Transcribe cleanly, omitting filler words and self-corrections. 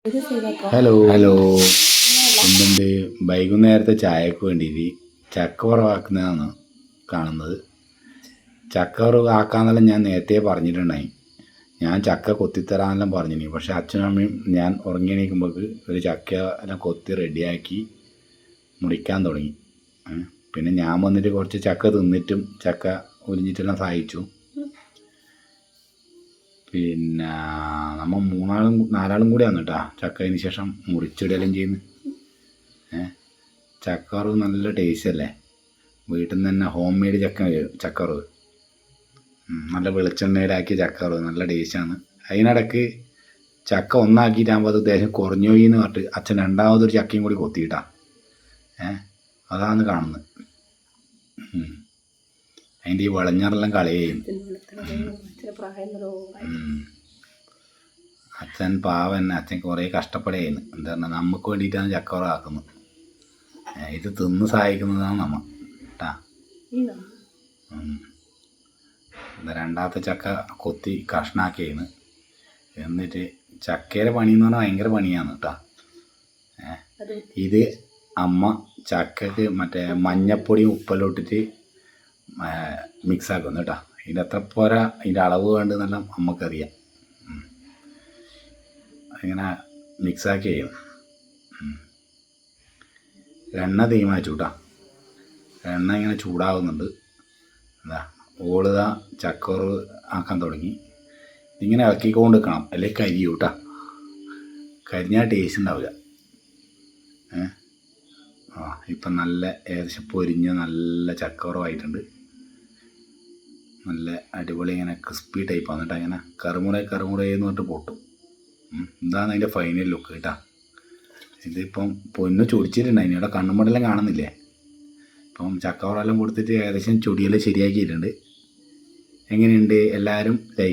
Hello hello എന്തുണ്ട്? വൈകുന്നേരത്തെ ചായക്ക് വേണ്ടിയിട്ട് ചക്ക വറവാക്കുന്നതാണ് കാണുന്നത്. ചക്ക വറവ് ആക്കാന്നെല്ലാം ഞാൻ നേരത്തെ പറഞ്ഞിട്ടുണ്ടായി. ഞാൻ ചക്ക കൊത്തിത്തരാമെന്നെല്ലാം പറഞ്ഞിനി. പക്ഷേ അച്ഛനും അമ്മയും ഞാൻ ഉറങ്ങി എണീക്കുമ്പോൾ ഒരു ചക്ക എല്ലാം കൊത്തി റെഡിയാക്കി മുറിക്കാൻ തുടങ്ങി. പിന്നെ ഞാൻ വന്നിട്ട് കുറച്ച് ചക്ക തിന്നിട്ടും ചക്ക ഉരിഞ്ഞിട്ടെല്ലാം സഹായിച്ചു. പിന്നെ നമ്മൾ നാലാളും കൂടിയാണ് കേട്ടോ ചക്ക അതിന് ശേഷം മുറിച്ചിടലും ചെയ്യുന്നത്. ചക്കവറവ് നല്ല ടേസ്റ്റ് അല്ലേ? വീട്ടിൽ നിന്ന് തന്നെ ഹോം മെയ്ഡ് ചക്കവറവ് നല്ല വെളിച്ചെണ്ണയിലാക്കിയ ചക്കവറവ് നല്ല ടേസ്റ്റാണ്. അതിനിടയ്ക്ക് ചക്ക ഒന്നാക്കിയിട്ടാകുമ്പോൾ അത് ദേശം കുറഞ്ഞു പോയി എന്ന് പറഞ്ഞിട്ട് അച്ഛൻ രണ്ടാമതൊരു ചക്കയും കൂടി കൊത്തിയിട്ടാ. അതാണ് കാണുന്നത്. അതിൻ്റെ ഈ വളഞ്ഞറെല്ലാം കളയുകയും അച്ഛൻ പാവൻ. അച്ഛൻ കുറേ കഷ്ടപ്പെടുകയായിരുന്നു. എന്താ പറഞ്ഞാൽ നമുക്ക് വേണ്ടിയിട്ടാണ് ചക്കവറ ആക്കുന്നത്. ഇത് തിന്ന് സഹായിക്കുന്നതാണ് നമ്മ കേട്ടാ. രണ്ടാമത്തെ ചക്ക കൊത്തി കഷ്ണാക്കിയാണ്. എന്നിട്ട് ചക്കയുടെ പണിയെന്ന് പറഞ്ഞാൽ ഭയങ്കര പണിയാണ് കേട്ടോ. ഇത് അമ്മ ചക്കക്ക് മറ്റേ മഞ്ഞപ്പൊടിയും ഉപ്പെല്ലാം ഇട്ടിട്ട് മിക്സാക്കുന്നു കേട്ടോ. ഇതിൻ്റെ എത്ര പോരാ ഇതിൻ്റെ അളവ് വേണ്ടതെന്നെല്ലാം നമുക്കറിയാം. ഇങ്ങനെ മിക്സാക്കി ചെയ്യും. എണ്ണ തീമാച്ചു കേട്ടോ. എണ്ണ ഇങ്ങനെ ചൂടാകുന്നുണ്ട്. എന്താ ഓളുതാ ചക്കവറവ് ആക്കാൻ തുടങ്ങി. ഇതിങ്ങനെ ഇളക്കിക്കൊണ്ട് നിൽക്കണം, അല്ലെങ്കിൽ കരിയും കേട്ടോ. കരിഞ്ഞാൽ ടേസ്റ്റ് ഉണ്ടാവില്ല. ഇപ്പം നല്ല ഏകദേശം പൊരിഞ്ഞ നല്ല ചക്കവറവായിട്ടുണ്ട്. നല്ല അടിപൊളി ഇങ്ങനെ ക്രിസ്പി ടൈപ്പ് എന്നിട്ട് അങ്ങനെ കറുമുറയെന്ന് പറഞ്ഞിട്ട് പൊട്ടും. ഇതാണ് അതിൻ്റെ ഫൈനൽ ലുക്ക് കേട്ടോ. ഇതിപ്പം പൊന്ന് ചൊടിച്ചിട്ടുണ്ട്. അതിനിവിടെ കണ്ണുമടെല്ലാം കാണുന്നില്ലേ? ഇപ്പം ചക്കവറെല്ലാം കൊടുത്തിട്ട് ഏകദേശം ചൊടിയെല്ലാം ശരിയാക്കിയിട്ടുണ്ട്. എങ്ങനെയുണ്ട്? എല്ലാവരും ലൈക്ക്